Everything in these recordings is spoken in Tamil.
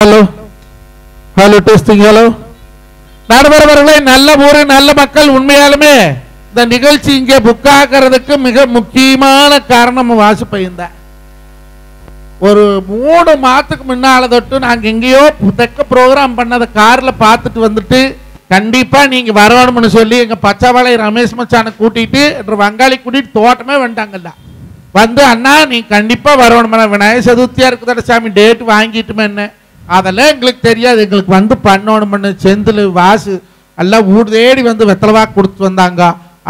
Hello hello testing hello. நடுவர்களே, நல்ல ஊரு நல்ல மக்கள், உண்மையாலுமே இந்த நிகழ்ச்சி இங்கே புக் ஆகிறதுக்கு மிக முக்கியமான காரணம் வாசு பையன் தான். ஒரு 3 மாதத்துக்கு முன்னால தொட்டு நாங்கள் எங்கேயோ தெக்க ப்ரோக்ராம் பண்ணதை காரில் பார்த்துட்டு வந்துட்டு கண்டிப்பாக நீங்கள் வரணும்னு சொல்லி எங்கள் பச்சைவாளை ரமேஷ் மச்சானை கூட்டிகிட்டு வங்காளி கூட்டிகிட்டு தோட்டமே வந்துட்டாங்கல்ல. வந்து அண்ணா நீ கண்டிப்பாக வரணும்னா விநாயகர் சதுர்த்தியாக இருக்குதாட சாமி டேட்டு வாங்கிட்டுமே என்ன அதெல்லாம் எங்களுக்கு தெரியாது, எங்களுக்கு வந்து பண்ணணும்னு செந்தில் வாசு எல்லாம் ஊர் தேடி வந்து வெத்தலவா கொடுத்து வந்தாங்க.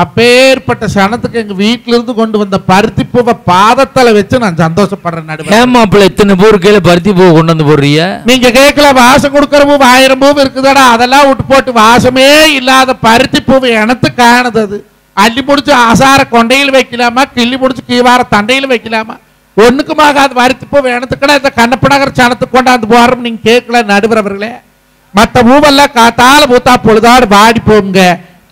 அப்பேற்பட்ட சனத்துக்கு எங்க வீட்டுல இருந்து கொண்டு வந்த பருத்தி பூவை பாதத்துல வச்சு நான் சந்தோஷப்படுறேன். நடுவே எத்தனை பூ கையில பருத்தி பூ கொண்டு வந்து போடுறீங்க? நீங்க கேட்கல, வாசம் கொடுக்கற பூ 1000 பூ இருக்குதாடா, அதெல்லாம் விட்டு போட்டு வாசமே இல்லாத பருத்தி பூவை எனக்கு காணுது. அது அள்ளி முடிச்சு ஆசார கொண்டையில் வைக்கலாமா, கிள்ளி முடிச்சு கீவார தண்டையில் வைக்கலாமா, ஒண்ணுக்குமாக அது பருத்தி பூ எனத்துக்கடா இந்த கண்ணப்பநகர் சனத்துக்கு கொண்டாந்து போறோம். நீங்க கேட்கல நடுவர்களே, மற்ற பூவெல்லாம் காத்தால பூத்தா பொழுதாடு வாடி போங்க.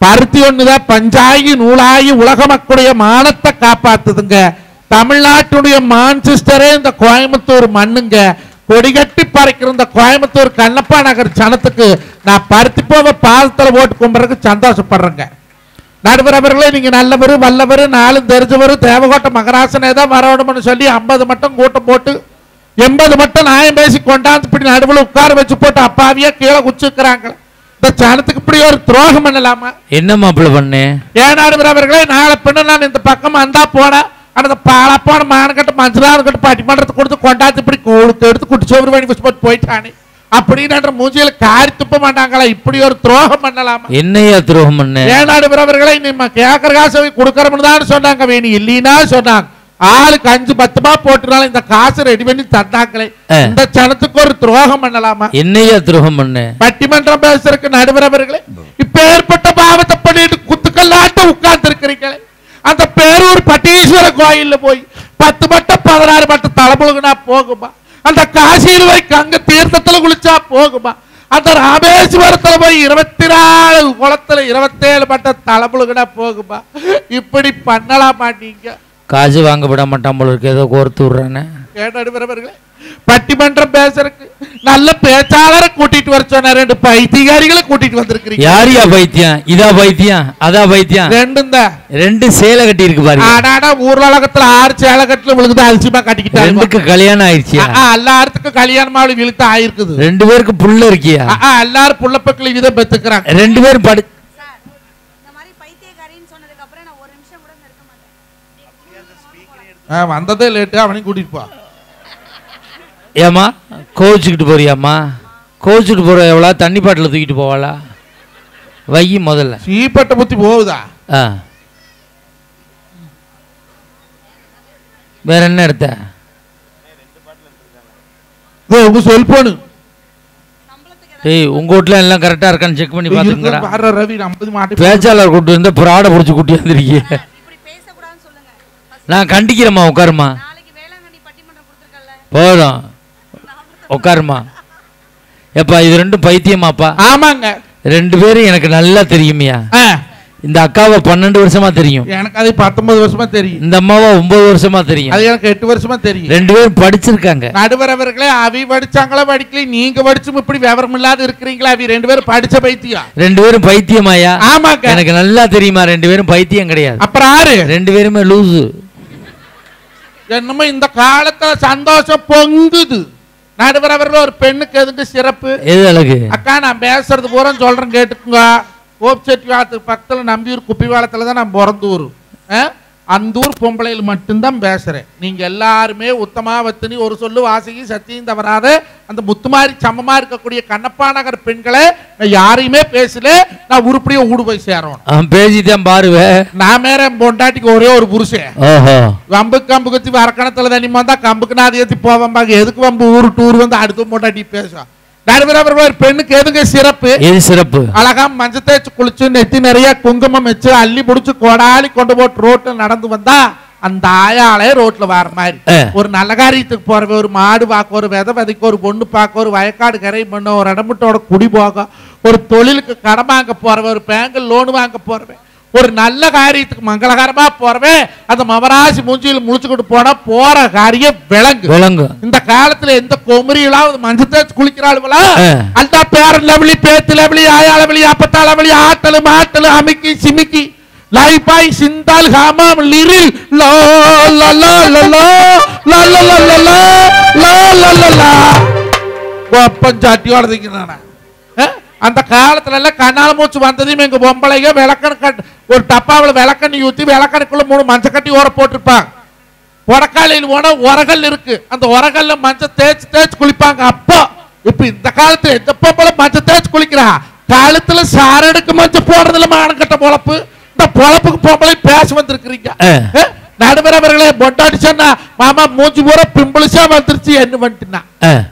பருத்தி ஒண்ணுதான் பஞ்சாயி நூலாகி உலக மக்களுடைய மானத்தை காப்பாத்துதுங்க. தமிழ்நாட்டுடைய மான்செஸ்டரே இந்த கோயம்புத்தூர் மண்ணுங்க. கொடிகட்டி பறைக்கிற இந்த கோயம்புத்தூர் கண்ணப்பா நகர் சனத்துக்கு நான் பருத்தி போவ பாதத்துல போட்டு கும்புறதுக்கு சந்தோஷப்படுறேங்க. நடுவர்களே, நீங்க நல்லவர் வல்லவர் நாளும் தெரிஞ்சவர் தேவகோட்டை மகராசனே தான் வரணும்னு சொல்லி 50 மட்டும் கூட்டம் போட்டு 80 மட்டும் நியாயம் பேசி கொண்டாந்து இப்படி நடுவில் உட்கார வச்சு போட்டு அப்பாவியா கீழே குச்சிக்கிறாங்க. இந்த சனத்துக்கு இப்படி ஒரு துரோகம் பண்ணலாமா? என்ன மாப்பிள்ள பண்ணு? ஏன் நடுவர்களே, நாளை பின்ன நான் இந்த பக்கம் வந்தா போனேன் அந்த பாலப்பான மானக்கட்டு மஞ்சளான பட்டிமன்றத்தை கொடுத்து கொண்டாந்து இப்படி எடுத்து குடிச்சோறு வணி வச்சு போட்டு போயிட்டானே அப்படின்னு மூஞ்சியில காரி துப்ப மாட்டாங்களா? இப்படி ஒரு துரோகம் பண்ணலாமா? என்னையா துரோகம் பண்ண? ஏன் நடுவர்களே, நம்ம கேட்கற காசை கொடுக்கறோம்னு தான் சொன்னாங்க, வேணும் இல்லைன்னா சொன்னாங்க. ஆளுக்கு 5-10 போட்டுனாலும் இந்த காசு ரெடி பண்ணி தந்தாங்களே, இந்த சனத்துக்கு ஒரு துரோகம் பண்ணலாமா? என்னையா துரோகம் பண்ண? பட்டிமன்றம் பேசுறதுக்கு நடுவர்களே, இப்ப ஏற்பட்ட பாவத்தை பண்ணிட்டு குத்துக்கல்லாட்ட உட்கார்ந்து இருக்கிறீங்களே, அந்த பேரூர் பட்டீஸ்வர கோயில்ல போய் 10 மட்டம் 16 மட்டம் தலைமுழுகுனா போகுமா? அந்த காசியில் போய் கங்க தீர்த்தத்துல குளிச்சா போகுமா? அந்த ராமேஸ்வரத்துல போய் 24 குளத்துல 27 மட்டம் தலைமுழுகுனா போகுமா? இப்படி பண்ணலாம் மாட்டீங்க. காசு வாங்க விட மாட்டான் போல இருக்கு, ஏதோ கோர்த்து விடுறானே. நடுவர்களே, பட்டிமன்றம் பேசுறதுக்கு நல்ல பேச்சாளரை கூட்டிட்டு வர சொன்ன 2 பைத்தியகாரிகளை கூட்டிட்டு வந்திருக்கீங்க. யாரியா பைத்தியம்? இதா பைத்தியம் அதா பைத்தியம்? ரெண்டு சேலை கட்டி இருக்கு பாருங்க. ஆடாடா ஊர்ல உலகத்துல 6 சேலை கட்டுல உங்களுக்கு அலட்சியமா கட்டிக்கிட்டாங்க. 2க்கு கல்யாணம் ஆயிடுச்சு. எல்லாத்துக்கும் கல்யாணமா விழுத்து ஆயிருக்குது. 2 பேருக்கு புள்ள இருக்கியா? எல்லாரும் புள்ள பக்கல இதை பெத்துக்கிறாங்க. 2 பேரும் படு வந்ததே லேட்டு, அவனையும் கூட்டிட்டு போ. ஏமா கோவிச்சுக்கிட்டு போறியாம்மா? கோவிச்சுட்டு போற எவ்வளோ தண்ணி பாட்டில் தூக்கிட்டு போவாளா? வை முதல்ல. சீப்பட்ட புத்தி போகுதா? வேற என்ன எடுத்த? உங்க செல்போனு உங்க வீட்டுல எல்லாம் கரெக்டா இருக்கான்னு செக் பண்ணி பாத்துங்க. ரவி 50 மாட்டி பேச்சாளர் கூட்டு வந்து பிராட புடிச்சு கூட்டி வந்திருக்கீங்க. நான் கண்டிக்கிறேம்மா, உட்காருமா. போதும் உட்காருமா. எப்பா இது 2 பைத்தியமாப்பா? ஆமாங்க. 2 பேரும் எனக்கு நல்லா தெரியுமியா. இந்த அக்காவை 12 வருஷமா தெரியும். எனக்கு அது 19 வருஷமா தெரியும். இந்த அம்மாவை 9 வருஷமா தெரியும். அது எனக்கு 8 வருஷமா தெரியும். 2 பேரும் படிச்சிருக்காங்க. நடுவர்களே, அவி படிச்சாங்களா படிக்கல, நீங்க படிச்சும் இப்படி விவரம் இல்லாத இருக்கிறீங்களா? அவி 2 பேரும் படிச்ச பைத்தியம். 2 பேரும் பைத்தியமாயா? ஆமாங்க. எனக்கு நல்லா தெரியுமா 2 பேரும் பைத்தியம் கிடையாது. அப்புறம் யாரு? 2 பேருமே லூசு. என்னமோ இந்த காலத்துல சந்தோஷம் பொங்குது. நடுவரவர்கள் ஒரு பெண்ணுக்கு எதுக்கு சிறப்பு? எது அழகு? அக்கா நான் பேசுறது பூரா சொல்றேன் கேட்டுக்குங்க. கோப்செட்டி வாளத்துக்கு பக்கத்துல நம்பியூர் குப்பி வாளத்துல தான் நான் பிறந்த ஊர். அந்த ஊர் பொம்பளையில் மட்டும்தான் பேசுறேன். நீங்க எல்லாருமே உத்தமாவத்தினி ஒரு சொல்லு வாசகி சத்தியம் தவறாத அந்த முத்துமாரி சமமா இருக்கக்கூடிய கண்ணப்பா நகர் பெண்களை நான் யாரையுமே பேசல. நான் உருப்படியா ஊடு போய் சேரணும். பேசிதான் பாருவேன். நான் மேல பொண்டாட்டிக்கு ஒரே ஒரு புருஷன். வம்புக்கு கம்பு கத்தி வரக்கணத்துல தண்ணி வந்தா கம்புக்கு நான் ஏற்றி போவாங்க. எதுக்கு வம்பு ஊரு டூர் வந்து அடுத்த பொண்டாட்டி பேசுவான். பெண்ணுக்கு எதுங்க சிறப்பு? எது சிறப்பு? அழகா மஞ்சள் தேய்ச்சி குளிச்சு நெத்தி நிறைய குங்குமம் வச்சு அள்ளி முடிச்சு கொடாலி கொண்டு போட்டு ரோட்ல நடந்து வந்தா அந்த ஆயாலே ரோட்ல வர மாதிரி. ஒரு நல்ல காரியத்துக்கு போறவன், ஒரு மாடு பார்க்க, ஒரு விதை விதைக்க, ஒரு பொண்ணு பார்க்க, ஒரு வயக்காடு கரை பண்ண, ஒரு இடமுட்டோட குடி போக, ஒரு தொழிலுக்கு கடன் வாங்க போறவன், ஒரு பேங்க் லோன் வாங்க போறவன், ஒரு நல்ல காரியத்துக்கு மங்களகரமா போறவே அந்த மவராசி மூஞ்சியில் முழிச்சுக்கிட்டு போனா போற காரியம் விளங்கு. இந்த காலத்துல எந்த கொமரியிலாவது மஞ்சள் தேய்ச்சி குளிக்கிறாளுவலா அந்த பேர லெவலி பேத்து லெவலி ஆயா லெவலி அப்பத்தா லெவலி ஆட்டலு மாட்டலு அமிக்கி சிமிக்கி லைபாய் சிந்தால் ஹாமாம் லிரில் லோ லோ லோ லோ லோ லோ லோ லோ லோ லோ லோ கோப்பஞ்சாட்டியோட திங்கிறானா. அந்த காலத்துல எல்லாம் கண்ணால மூச்சு வந்ததையும் எங்க பொம்பளைங்க விளக்கணு ஒரு டப்பாவில் விளக்கண்ணி ஊற்றி விளக்கணுக்குள்ள 3 மஞ்சள் கட்டி ஓர போட்டிருப்பாங்க. உரக்காலையில் போனா உரகல் இருக்கு, அந்த உரகல்ல மஞ்சள் தேய்ச்சி குளிப்பாங்க. அப்போ இப்ப இந்த காலத்துல எந்த பொம்பளை மஞ்சள் தேய்ச்சி குளிக்கிறா? காலத்துல சாரடுக்கு மஞ்சள் போடுறதுல மானங்கட்ட பொழப்பு. இந்த பொழப்புக்கு பொம்பளை பேச வந்திருக்கிறீங்க. நடுவர் அவர்களே பொட்டாடிச்சா மாமா மூஞ்சி பூரா பிம்பிள்ஸா வந்துருச்சு என்ன பண்ணிட்டுனா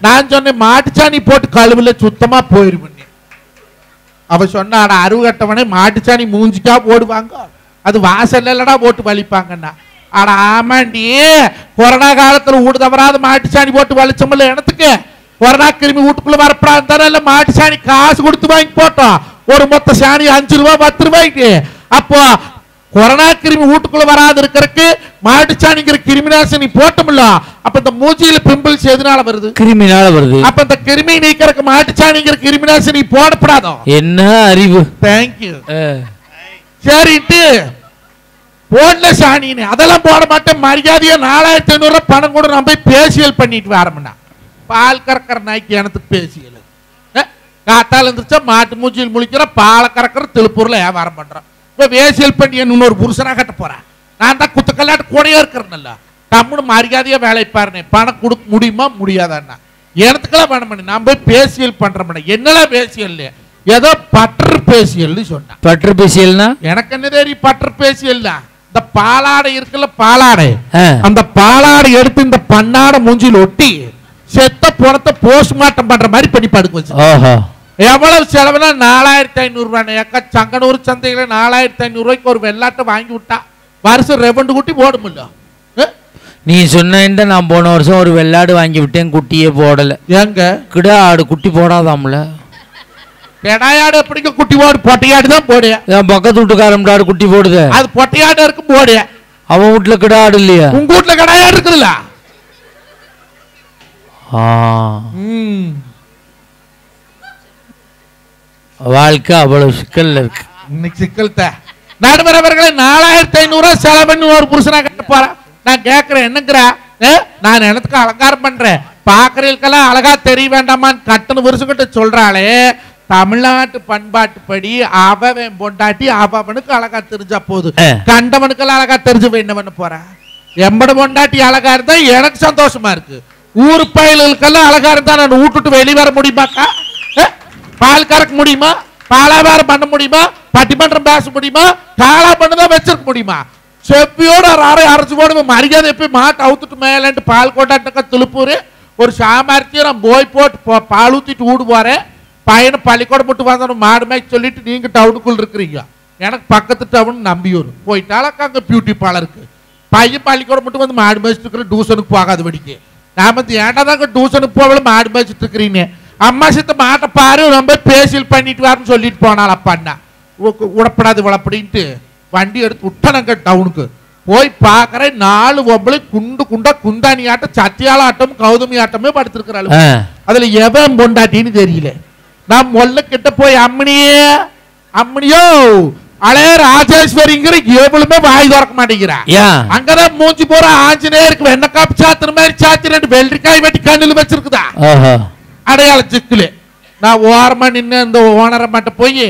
நான் சொன்னேன் மாட்டுச்சாணி போட்டு கழுவுல சுத்தமா போயிருவேன். அவ சொன்ன அருவு கட்டவனே மாட்டுச்சாணி மூஞ்சிக்கா போடுவாங்க, அது வாசல்ல இல்லடா போட்டு வலிப்பாங்கண்ணா. ஆட ஆமாண்டி, கொரோனா காலத்துல வீடு தவறாத மாட்டுச்சாணி போட்டு வலிச்சோம்ல எனத்துக்கு. கொரோனா கிருமி வீட்டுக்குள்ள வரப்படாது மாட்டுச்சாணி காசு கொடுத்து வாங்கி போட்டோம். ஒரு மொத்த சாணி 5 ரூபா 10 ரூபாய்க்கு. அப்போ கொரோனா கிருமி வீட்டுக்குள்ள வராது இருக்கிறதுக்கு மாட்டுச்சாணிங்கிற கிருமிநாசினி போட்டோம்ல. அப்ப இந்த மூஞ்சியில பிம்பிள்ஸ் எதனால வருது? கிருமினால வருது. அப்ப இந்த கிருமி நீக்கிறதுக்கு மாட்டுச்சாணிங்கிற கிருமிநாசினி போடப்படாதோ? என்ன அறிவு. தேங்க்யூ. சரிட்டு போடல சாணின்னு அதெல்லாம் போட மாட்டேன். மரியாதையா 4500 ரூபாய் பணம் கூட நான் போய் பேசியல் பண்ணிட்டு வரமுன்னா பால் கறக்கிற நாய்க்கு எனக்கு பேசியல். காத்தால இருந்துச்சா மாட்டு மூஞ்சியில் முழிக்கிற பாலை கறக்கிற திருப்பூர்ல வியாபாரம் பண்றேன். இப்ப வேசியல் பண்ணி இன்னொரு புருஷனா கட்ட போறேன். நான் தான் குத்துக்கல்லாட்டு கூடையா இருக்கிறேன்ல. தம்முன்னு மரியாதையா வேலை பாருனே. பணம் கொடுக்க முடியுமா முடியாதான்னா எனத்துக்கெல்லாம் வேணும் பண்ணி நான் போய் பேசியல் பண்றேன். என்னெல்லாம் பேசியல் ஏதோ பட்டர் பேசியல் சொன்னேன். பட்டர் பேசியல்னா எனக்கு என்ன தெரியும்? பட்டர் பேசியல் தான். இந்த பாலாடை இருக்குல்ல பாலாடை, அந்த பாலாடை எடுத்து இந்த பண்ணாடை மூஞ்சில் ஒட்டி செத்த பணத்தை போஸ்ட்மார்ட்டம் பண்ற மாதிரி பண்ணி படுக்க வச்சு. எவ்வளவு செலவுனா 4500 ரூபாய். சங்கனூர் சந்தையில 4500 ரூபாய்க்கு ஒரு வெள்ளாட்டை வாங்கி விட்டா வருஷம் 2 குட்டி போடுமில்ல. நீ சொன்ன நான் போன வருஷம் ஒரு வெள்ளாடு வாங்கி விட்டேன், குட்டியே போடல. எங்க கிடா ஆடு குட்டி போடாதாம்ல. கிடாயாடு எப்படிங்க குட்டி போடு? பொட்டையாடு தான் போடு. பக்கத்து வீட்டுக்காரன் குட்டி போடுது, அது பொட்டையாடு இருக்கு போடு. அவன் வீட்டுல கிடா ஆடு இல்லையா? உங்க வீட்டுல கிடாயாடு இருக்குதுல்ல. வாழ்க்கை அவ்வளவு சிக்கல் இருக்கு. இன்னைக்கு சிக்கல் தான். நடுவர் அவர்களை 4500 ரூபாய் செலவு பண்ணி ஒரு புருஷனா கட்ட போறேன். நான் கேட்கிறேன் என்னங்கிற? நான் எனக்கு அலங்காரம் பண்றேன், பாக்குறதுக்கெல்லாம் அழகா தெரிய வேண்டாமான்னு கட்டணு வருஷங்கிட்ட சொல்றாளே. தமிழ்நாட்டு பண்பாட்டுப்படி அவன் பொண்டாட்டி அவனுக்கு அழகா தெரிஞ்சா போது, கண்டவனுக்கெல்லாம் அழகா தெரிஞ்சு என்ன பண்ண போற? எம்பட பொண்டாட்டி அழகா இருந்தா எனக்கு சந்தோஷமா இருக்கு. ஊர் பயல்களுக்கெல்லாம் அழகா இருந்தா நான் விட்டுட்டு வெளியே வர முடியுமாக்கா? பால் கறக்க முடியுமா? பாலாபாரம் பண்ண முடியுமா? பட்டிமன்றம் பேச முடியுமா? காலா பண்ணதான் வச்சிருக்க முடியுமா? செப்பியோட அரைச்சு போடுவேன். மரியாதை எப்பயும் மாட்டு அவுத்துட்டு மேலேன்ட்டு பால் கொண்டாட்டக்க திருப்பூர் ஒரு சாமர்த்தியம் நான் போய் போட்டு பால் ஊத்திட்டு வீடு போறேன். பையனை பள்ளிக்கூடம் போட்டு வந்தோம் மாடு மேய்ச்சி சொல்லிட்டு நீங்க டவுனுக்குள்ள இருக்கிறீங்க. எனக்கு பக்கத்து டவுன் நம்பியூர் போயிட்டாலும் அங்க பியூட்டி பார்லருக்கு. பையன் பள்ளிக்கூடம் மட்டும் வந்து மாடு மேய்ச்சிட்டு இருக்கிற டியூஷனுக்கு போகாது படிக்க. நான் வந்து ஏன்டா தாங்க டியூஷனுக்கு போகல மாடு மேய்ச்சிட்டு இருக்கிறீங்க. அம்மா சித்த மாட்டை பாரு ரொம்ப பேசியல் பண்ணிட்டு வரன்னு சொல்லிட்டு போனாள். அப்பாண்ணா உடப்படாது வளப்படின்ட்டு வண்டி எடுத்து விட்டனங்க டவுனுக்கு போய் பார்க்கறேன். 4 ஒம்பளை குண்டு குண்டா குந்தாணி ஆட்டம் சத்தியால ஆட்டம் கௌதமி ஆட்டமே படுத்திருக்கிறாள். அதுல எவன் பொண்டாட்டின்னு தெரியல. நான் மொல்ல கிட்ட போய் அம்மனியோ அழே ராஜேஸ்வரிங்கிற எவ்வளவுமே வாய் திறக்க மாட்டேங்கிறான். அங்கதான் மூஞ்சி போற ஆஞ்சநேயருக்கு வெண்ண காப்பு சாத்துற மாதிரி சாத்தி 2 வெள்ளரிக்காய் வெட்டி கண்ணில் வச்சிருக்குதா அடையாள சிக்கலு. நான் ஓரமா நின்று இந்த ஓனரை மட்டும் போய்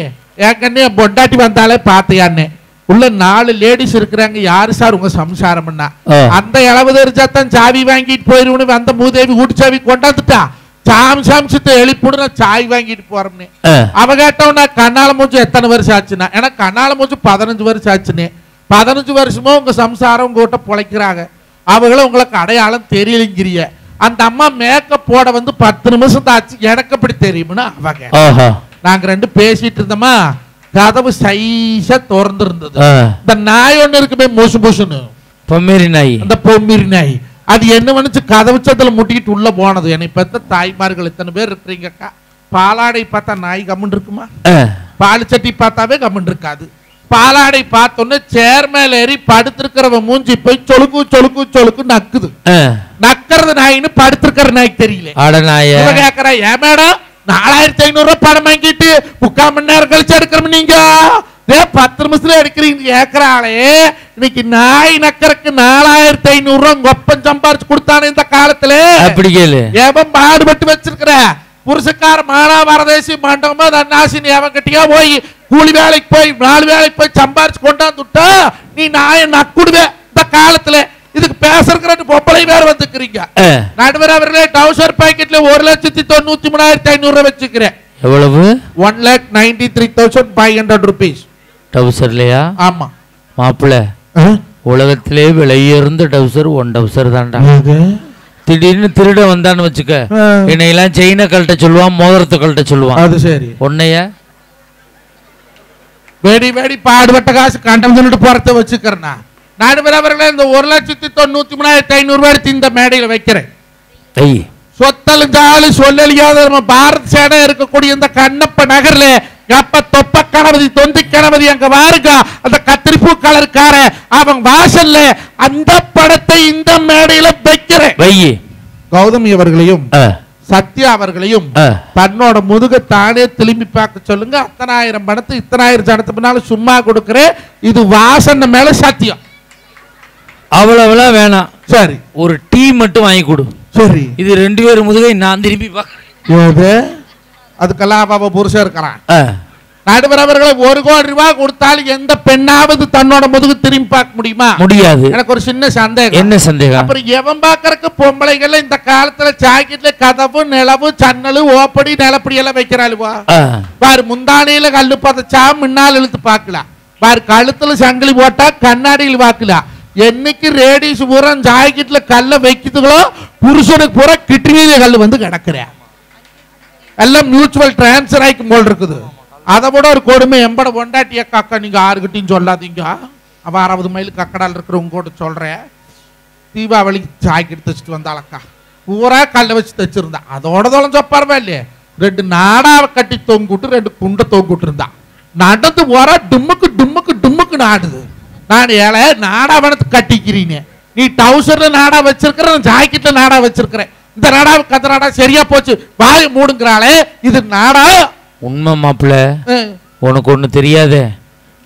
ஏற்கனவே பொண்டாட்டி வந்தாலே பாத்தையான்னு உள்ள 4 லேடிஸ் இருக்கிறாங்க. யாரு சார் உங்க சம்சாரம்னா? அந்த இளவு தெரிஞ்சாத்தான் சாவி வாங்கிட்டு போயிருவனு அந்த மூதேவி வீட்டு சாவி கொண்டாந்துட்டா. சாம்சத்தை எழுப்பிடு நான் சாய் வாங்கிட்டு போறேன்னு அவ கேட்டவனா கண்ணால மூச்சு எத்தனை வருஷம் ஆச்சுன்னா எனக்கு கண்ணால மூச்சு 15 வருஷம் ஆச்சுன்னு. 15 வருஷமும் உங்க சம்சாரம் உங்ககிட்ட பொழைக்கிறாங்க. அவங்களும் உங்களுக்கு அடையாளம் தெரியலங்கிறிய. அந்த அம்மா மேக்கப் போட வந்து 10 நிமிஷம் தாச்சு எனக்கு எப்படி தெரியும்னா அவங்க. நாங்க 2 பேசிட்டு இருந்தோமா, கதவு சைஸா திறந்து இருந்தது. இந்த நாய் ஒண்ணு இருக்குமே மூசு மூசுன்னு பொம்மிரி நாய், அந்த பொம்மிரி நாய் அது என்ன பண்ணுச்சு? கதவு சத்துல முட்டிக்கிட்டு உள்ள போனது. என்னை பெத்த தாய்மார்கள் இத்தனை பேர் இருக்கிறீங்கக்கா. பாலாடை பார்த்தா நாய் கம்முன்னு இருக்குமா? பால் சட்டி பார்த்தாவே கம்முன்னு இருக்காது. பாலாடை பார்த்தோன்னு சேர் மேல ஏறி படுத்திருக்கிறவன் மூஞ்சி போய் சொலுக்கு சொலுக்கு சொலுக்கு நக்குது. நக்கிறது நாயின்னு படுத்திருக்கிற நாய்க்கு தெரியல. கேக்குற ஏன் மேடம் 4500 ரூபாய் பணம் வாங்கிட்டு 3/4 மணி நேரம் கழிச்சு எடுக்கிறோம் நீங்க 10 நிமிஷத்துல எடுக்கிறீங்க கேக்குறாளே. இன்னைக்கு நாய் நக்கறக்கு 4500 ரூபாய் ஒப்பம் சம்பாரிச்சு கொடுத்தானே இந்த காலத்துல. அப்படி கேளு ஏவன் பாடுபட்டு வச்சிருக்கிற புருஷக்கார மானா வரதேசி மண்டபமா தன்னாசினி அவன் கட்டியா போய் கூலி வேலைக்கு போய் 4 வேலைக்கு போய் சம்பாரிச்சு கொண்டாந்துட்டா நீ நாயை நக்குடுவே இந்த காலத்துல. இதுக்கு பேசுறதுக்கு பொம்பளை வேற வந்துக்கிறீங்க. நடுவர் அவர்களே டவுசர் பாக்கெட்ல 1,93,500 ரூபாய் வச்சுக்கிறேன். எவ்வளவு? 1,93,500 rupees டவுசர்லயா? ஆமா மாப்பிள்ள, உலகத்திலே விலையுயர்ந்த டவுசர் 1 டவுசர் தான்டா. திடீர்னு திருட வந்தான்னு வச்சுக்க, என்னையெல்லாம் செயினை கழட்ட சொல்லுவான், மோதிரத்தை கழட்ட சொல்லுவான். அது சரி. உன்னைய வேடி வேடி பாடுபட்ட காசு கண்டம் சொல்லிட்டு போறத வச்சுக்கிறேன்னா நடுவர் அவர்களே இந்த 1,93,500 ரூபாய் இந்த மேடையில வைக்கிறேன். சொத்தலுஞ்சாலு சொல்லலியாத நம்ம பாரத் சேனை இருக்கக்கூடிய இந்த கண்ணப்ப நகர்ல எப்ப தொப்ப கணபதி தொந்தி கணபதி அங்க வாருங்க அந்த கத்திரிப்பூ கலருக்கார அவன் வாசல்ல அந்த படத்தை இந்த மேடையில வைக்கிறேன். கௌதமி அவர்களையும் சத்யா அவர்களையும் தன்னோட முதுக தானே திரும்பி பார்க்க சொல்லுங்க. 10,000 பணத்தை 10,000 ஜனத்து பின்னால சும்மா கொடுக்கிறேன். இது வாசன மேல சத்தியம். அவ்வளவுலாம் வேணாம். சரி, ஒரு டீ மட்டும் வாங்கி கொடு. சரி, இது 2 பேர் முதுகை நான் திரும்பி பார்க்கிறேன். அதுக்கெல்லாம் அவ புருஷன் இருக்கிறான். நடுவர் அவர்களை 1 கோடி ரூபாய் கொடுத்தாலும் எந்த பெண்ணாவது தன்னோட முதுகு திரும்பி பார்க்க முடியுமா? முடியாது. எனக்கு ஒரு சின்ன சந்தேகம். என்ன சந்தேகம்? அப்புறம் எவன் பார்க்கறக்கு பொம்பளைகள் இந்த காலத்துல ஜாக்கெட்ல கதவு நிலவு சன்னலு ஓப்படி நிலப்படி எல்லாம் வைக்கிறாளுவா பாரு. முந்தானையில கல்லு பதச்சா முன்னால் இழுத்து பார்க்கலாம் பாரு. கழுத்துல சங்கிலி போட்டா கண்ணாடியில் பார்க்கலாம். என்னைக்கு ரேடிஸ் பூரா ஜாக்கெட்ல கல்ல வைக்குதுகளோ புருஷனுக்கு பூரா கிட்னியில கல்லு வந்து கிடக்குறேன். எல்லாம் மியூச்சுவல் டிரான்ஸ்ஃபர் ஆயிக்கும் போல் இருக்குது. அதை விட ஒரு கொடுமை எம்பட பொண்டாட்டிய காக்கா நீங்க யாருக்கிட்டையும் சொல்லாதீங்க. அவ 60 மைல் கக்கடால் இருக்கிறவங்க கூட சொல்றேன். தீபாவளிக்கு ஜாக்கெட் தைச்சிட்டு வந்தாளக்கா பூரா கல்ல வச்சு தைச்சிருந்தா. அதோட தொலைஞ்சப்பாருவா இல்லையே 2 நாடாவை கட்டி தொங்கிட்டு 2 குண்டை தொங்கிட்டு இருந்தா. நடந்து போறா டும்முக்கு டும்முக்கு டும்முக்கு நாடுது. நான் ஏழை நாடா வனத்து கட்டிக்கிறீங்க. நீ டவுசர்ல நாடா வச்சிருக்கிற ஜாக்கெட்ல நாடா வச்சிருக்கிறேன். இந்த நாடா கத்த நாடா சரியா போச்சு வாய மூடுங்கிறாளே இது நாடா? உண்மை மாப்பிள்ள, உனக்கு ஒண்ணு தெரியாதே.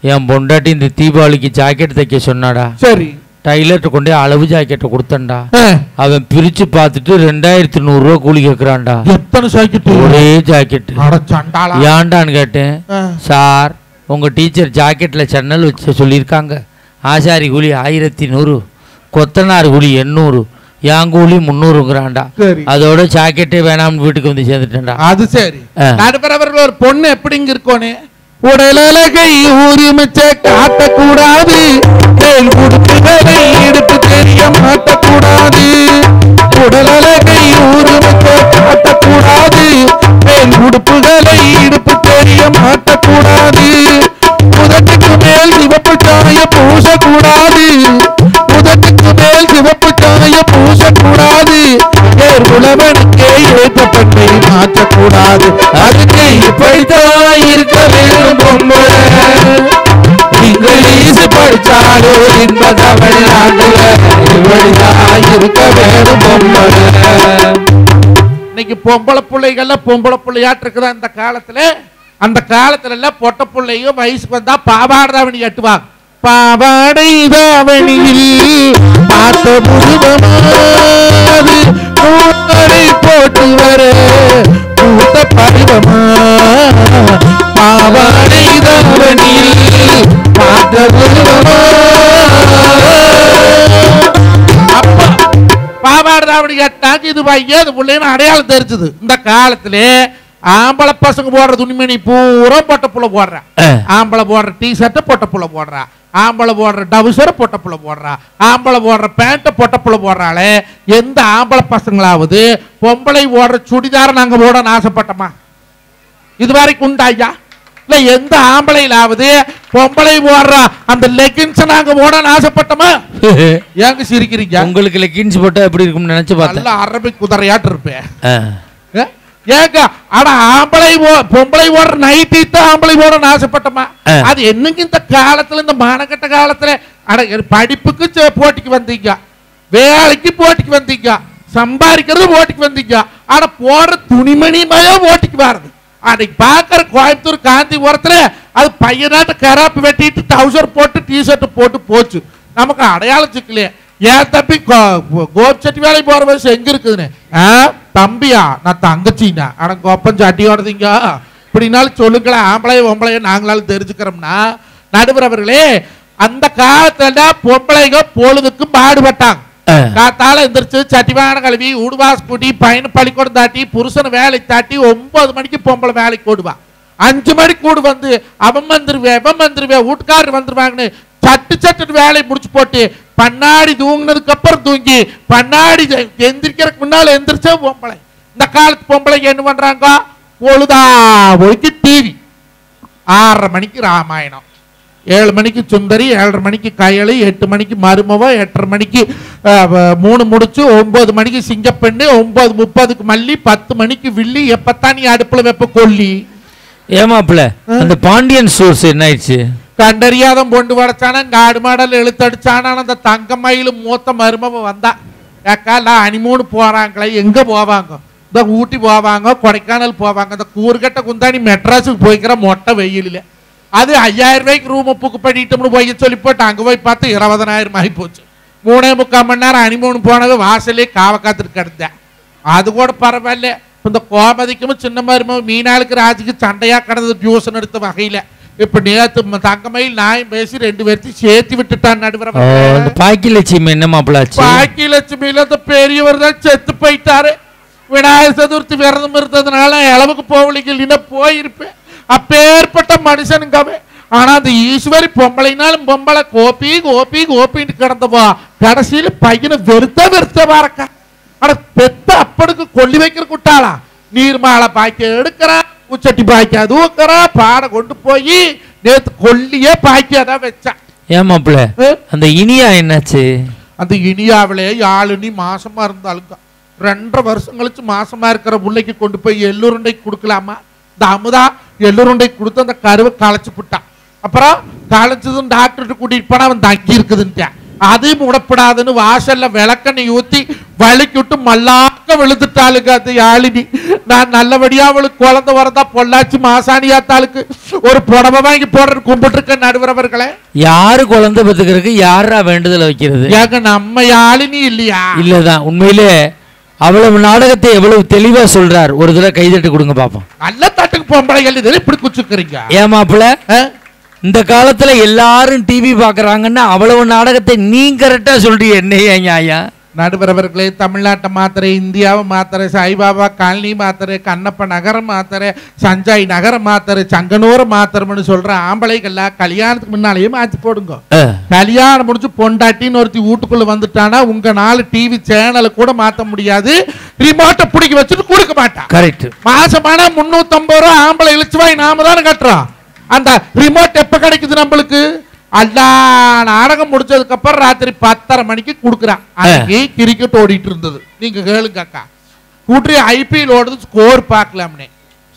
என் பொண்டாட்டி இந்த தீபாவளிக்கு ஜாக்கெட் தைக்க சொன்னாடா. சரி, டைலர்ட்ட கொண்டே அளவு ஜாக்கெட்டை கொடுத்தண்டா. அவன் பிரிச்சு பார்த்துட்டு 2,100 ரூபாய் கூலி கேட்கிறான்டா. எத்தனை ஜாக்கெட்? ஒரே ஜாக்கெட். ஏன்டான்னு கேட்டேன். சார், உங்க டீச்சர் ஜாக்கெட்ல சன்னல் வச்சு சொல்லியிருக்காங்க. ஆசாரி கூலி 1,100, கொத்தனார் கூலி 800, என் கூலி 300ங்கிறான்டா. அதோட ஜாக்கெட்டே வேணாம்னு வீட்டுக்கு வந்து சேர்ந்துட்டேன்டா. அது சரி. நடுப்பறவர்கள் ஒரு பொண்ணு எப்படிங்க இருக்கோனே உடலகை ஊரிமிச்ச காட்டக்கூடாது, இடுப்பு தெரிய மாட்டக்கூடாது. உடலகை ஊரிமிச்ச காட்டக்கூடாது, உடுப்புகளை இடுப்பு தெரிய மாட்டக்கூடாது. உதட்டுக்கு மேல் சிவப்பு சாய பூசக்கூடாது, உதட்டுக்கு மேல் சிவப்பு சாய பூசக்கூடாது. உழவனுக்கே ஏற்றப்பட்டை மாற்றக்கூடாது. அதுக்கு இப்படித்தான் இருக்க வேண்டும் பொம்பளை. இங்கிலீஷ் படிச்சாலும் இந்த தமிழ்நாட்டுல இப்படித்தான் இருக்க வேண்டும் பொம்பளை. இன்னைக்கு பொம்பளை பிள்ளைகள்ல பொம்பளை பிள்ளையாட்டு இருக்குதா இந்த காலத்துல? அந்த காலத்துல எல்லாம் பொட்ட பிள்ளையும் வயசுக்கு வந்தா பாவாடை தாவணி கட்டுவாங்க. பாவாடை தாவணியில் பார்த்த புருவமாது போட்டு வர பூத்த பருவமா. பாவாடை தாவணியில் பார்த்த புருவமா. அப்பா பாவாடை தாவணி கட்டாங்க இது பையன் அது பிள்ளைன்னு அடையாளம் தெரிஞ்சது. இந்த காலத்திலே ஆம்பளை பசங்க போடுற துணிமணி பூரா பொட்ட புள்ள போடுற, ஆம்பளை போடுற டி ஷர்ட்டை பொட்ட புள்ள போடுறா, ஆம்பளை போடுற டவுசரை பொட்ட புள்ள போடுறா, ஆம்பளை போடுற பேண்ட்டை பொட்ட புள்ள போடுறாளே. எந்த ஆம்பளை பசங்களாவது பொம்பளை போடுற சுடிதார நாங்க போடணும்னு ஆசைப்பட்டோமா? இது வரைக்கும் உண்டா ஐயா? இல்ல எந்த ஆம்பளையிலாவது பொம்பளை போடுற அந்த லெகின்ஸ் நாங்க போடணும்னு ஆசைப்பட்டோமா? ஏங்க சிரிக்கிறீங்க? உங்களுக்கு லெகின்ஸ் போட்டா எப்படி இருக்கும்னு நினைச்சு பார்த்தா அரபிக் குதிரையாட்டு இருப்பேன். ஏங்க ஆனா பொம்பளை ஓடுற நைட்டி தான் ஆம்பளை ஓடணும்னு ஆசைப்பட்டமா? அது என்னங்க இந்த காலத்துல, இந்த மானக்கட்ட காலத்துல படிப்புக்கு போட்டிக்கு வந்தீங்க, வேலைக்கு போட்டிக்கு வந்தீங்க, சம்பாதிக்கிறது போட்டிக்கு வந்தீங்க, ஆனா போடுற துணிமணிமய போட்டிக்கு வர்றது. அன்னைக்கு பாக்குற கோயம்புத்தூர் காந்தி ஓரத்துல அது பையனாட்ட கராப்பு வெட்டிட்டு டவுசர் போட்டு டிஷர்ட் போட்டு போச்சு. நமக்கு அடையாளம் சிக்கலையே. ஏன் தம்பி கோச்சட்டி வேலை போற வயசு எங்க இருக்குதுன்னு? தம்பியா நான் தங்கச்சின்னா ஆனா கோப்பம் சட்டி ஓடுறீங்க இப்படினாலும் சொல்லுங்களேன். ஆம்பளைய நாங்களாலும் தெரிஞ்சுக்கிறோம்னா நடுவர் அவர்களே, அந்த காலத்துல பொம்பளைங்க பொழுதுக்கு பாடுபட்டாங்க. காத்தால எந்திரிச்சு சட்டிவான கழுவி உடுவாஸ் கூட்டி பையன் பள்ளிக்கூடம் தாட்டி புருஷன் வேலை தாட்டி 9 மணிக்கு பொம்பளை வேலைக்கு கூடுவா. 5 மணிக்கு கூடு வந்து அவன் வந்துருவேன் வீட்டுக்காரர் வந்துருவாங்கன்னு சட்டு வேலையை முடிச்சு போட்டு பன்னாடி தூங்கினதுக்கு அப்புறம் தூங்கி பன்னாடி எந்திரிக்கிறதுக்கு முன்னால எந்திரிச்சா பொம்பளை. இந்த காலத்து பொம்பளைக்கு என்ன பண்றாங்க? பொழுதா போய்க்கு டிவி, 6:30 மணிக்கு ராமாயணம், 7 மணிக்கு சுந்தரி, 7:30 மணிக்கு கயலு, 8 மணிக்கு மருமவ, 8:30 மணிக்கு 3 முடிச்சு, 9 மணிக்கு சிங்கப்பெண்ணு, 9:30க்கு மல்லி, 10 மணிக்கு வில்லி. எப்பத்தான் நீ அடுப்புல வெப்ப கொல்லி? ஏமாப்ல அந்த பாண்டியன் சோர்ஸ் என்ன ஆயிடுச்சு? கண்டறியாத பொண்டு வடைச்சானா, காடு மாடல் எழுத்தடிச்சானா, அந்த தங்க மயிலும் மூத்த மருமவ வந்தா. ஏக்கா அனிமூணு போறாங்களே, எங்க போவாங்க? இந்த ஊட்டி போவாங்க, கொடைக்கானல் போவாங்க. இந்த கூறுகட்ட குந்தாணி மெட்ராஸுக்கு போய்க்கிற மொட்டை வெயிலில் அது 5000 ரூபாய்க்கு ரூமை புக்கு பண்ணிட்டோம்னு போய் சொல்லி போட்டு அங்கே போய் பார்த்து 20,000 ஆகி போச்சு. 3.75 மணி நேரம் அனிமூணு போனது வாசலே காவ காத்துட்டு கிடந்தேன். அது கூட பரவாயில்ல. இந்த கோமதிக்கும் சின்ன மரும மீனாளுக்கு ராஜுக்கு சண்டையா கிடந்தது டியூஷன் எடுத்த வகையில. இப்ப நேத்து தங்கமயில் நாயும் பேசி 2 பேர்த்தையும் சேர்த்து விட்டுட்டான் நடுவர. பாக்கியலட்சுமி என்ன மாப்பிளாச்சு? பாக்கியலட்சுமியில அந்த பெரியவர் தான் செத்து போயிட்டாரு. விநாயகர் சதுர்த்தி விரதம் இருந்ததுனால அளவுக்கு போவலிங்க, இல்லைன்னா போயிருப்பேன். அப்பேற்பட்ட மனுஷனுங்கவே. ஆனா அந்த ஈஸ்வரி பொம்பளைனாலும் பொம்பளை கோப்பி கோப்பி கோப்பின்னு கிடந்தவா கடைசியில பையனை வெறுத்த பாருக்கா. ஆனா பெத்த அப்பனுக்கு கொல்லி வைக்கிற குட்டாளா நீர்மாலை பாய்க்க எடுக்கிறா, உச்சட்டி பாய்க்க தூக்கிறா, பாடை கொண்டு போய் நேத்து கொல்லியே பாய்க்காதான் வச்சா. ஏமாப்ல அந்த இனியா என்னாச்சு? அந்த இனியாவிலே யாழினி மாசமா இருந்தாலுங்க 2.5 வருஷம் கழிச்சு மாசமா இருக்கிற பிள்ளைக்கு கொண்டு போய் எள்ளுருண்டைக்கு கொடுக்கலாமா? இந்த அமுதா எள்ளுருண்டைக்கு கொடுத்து அந்த கருவை களைச்சு விட்டான். அப்புறம் களைச்சதும் டாக்டர்கிட்ட கூட்டிட்டு போனா அவன் தங்கி இருக்குதுன்ட்டான். அதையும் முடப்படாதுன்னு வாசல்ல விளக்கெண்ணெய் ஊத்தி வலிக்கு விட்டு மல்லாக்க விழுந்துட்டாளுங்க அந்த யாழினி. நான் நல்லபடியா அவளுக்கு குழந்தை வரதா பொள்ளாச்சி மாசாணியாத்தாளுக்கு ஒரு புடவை வாங்கி போடுற கும்பிட்டு இருக்க நடுவரவர்களே. யாரு குழந்தை பெற்றுக்கிறதுக்கு யாரா வேண்டுதல் வைக்கிறது? ஏங்க நம்ம யாழினி இல்லையா? இல்லதான். உண்மையிலே அவ்வளவு நாடகத்தை எவ்வளவு தெளிவா சொல்றார். ஒரு தடவை கைதட்டு கொடுங்க பாப்போம். நல்ல தட்டுக்கு பொம்பளைகள் இதில் இப்படி குச்சுக்கிறீங்க. ஏமாப்புல இந்த காலத்துல எல்லாரும் டிவி பாக்குறாங்கன்னா அவ்வளவு நாடகத்தை நீங்க கரெக்டா சொல்றீங்க. என்னையா நியாயம்? நடுவரவர்களே, தமிழ்நாட்டை மாத்திரை, இந்தியாவை மாத்திரை, சாய்பாபா காலனி மாத்திரை, கண்ணப்ப நகரம் மாத்திரை, சஞ்சாய் நகரம் மாத்திரை, சங்கனூர் மாத்திரம்னு சொல்ற ஆம்பளைகள்லாம் கல்யாணத்துக்கு முன்னாலேயே மாற்றி போடுங்க. கல்யாணம் முடிச்சு பொண்டாட்டின்னு ஒருத்தி வீட்டுக்குள்ள வந்துட்டானா உங்க 4 டிவி சேனலை கூட மாத்த முடியாது. ரிமோட்டை பிடிக்க வச்சுட்டு கொடுக்க மாட்டான். கரெக்ட். மாசமான 350 ரூபா ஆம்பளை இழிச்சுவாய் நாம தானே கட்டுறோம். அந்த ரிமோட் எப்ப கிடைக்குது நம்மளுக்கு? எல்லா நாடகம் முடிச்சதுக்கு அப்புறம் ராத்திரி 10:30 மணிக்கு கொடுக்குறான். அன்னைக்கு கிரிக்கெட் ஓடிட்டு இருந்தது. நீங்க கேளுங்க அக்கா, கூட்டி ஐபிஎல் ஓடுது, ஸ்கோர் பார்க்கலாம்னே.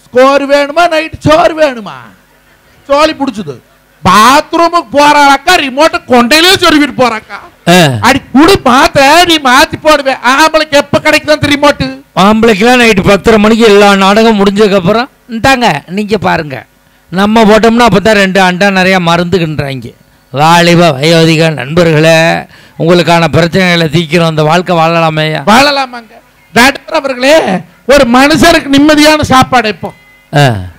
ஸ்கோர் வேணுமா, நைட் சோறு வேணுமா? சோழி பிடிச்சது. பாத்ரூமுக்கு போறாக்கா ரிமோட்டை கொண்டையிலே சொருவிட்டு போறாக்கா. அடி குடி மாத்த நீ மாத்தி போடுவேன். ஆம்பளைக்கு எப்ப கிடைக்குது ரிமோட்டு? ஆம்பளைக்குலாம் நைட்டு 10:30 மணிக்கு எல்லா நாடகம் முடிஞ்சதுக்கு அப்புறம் இந்தாங்க நீங்க பாருங்க. நம்ம போட்டோம்னா அப்பதான் 2 அண்டா நிறைய மருந்துகின்றாங்க. வாலிப வயோதிக நண்பர்களே, உங்களுக்கான பிரச்சனைகளை தீக்கிறோம். அந்த வாழ்க்கை வாழலாமே? வாழலாமாங்க அவர்களே. ஒரு மனுஷனுக்கு நிம்மதியான சாப்பாடு இப்போ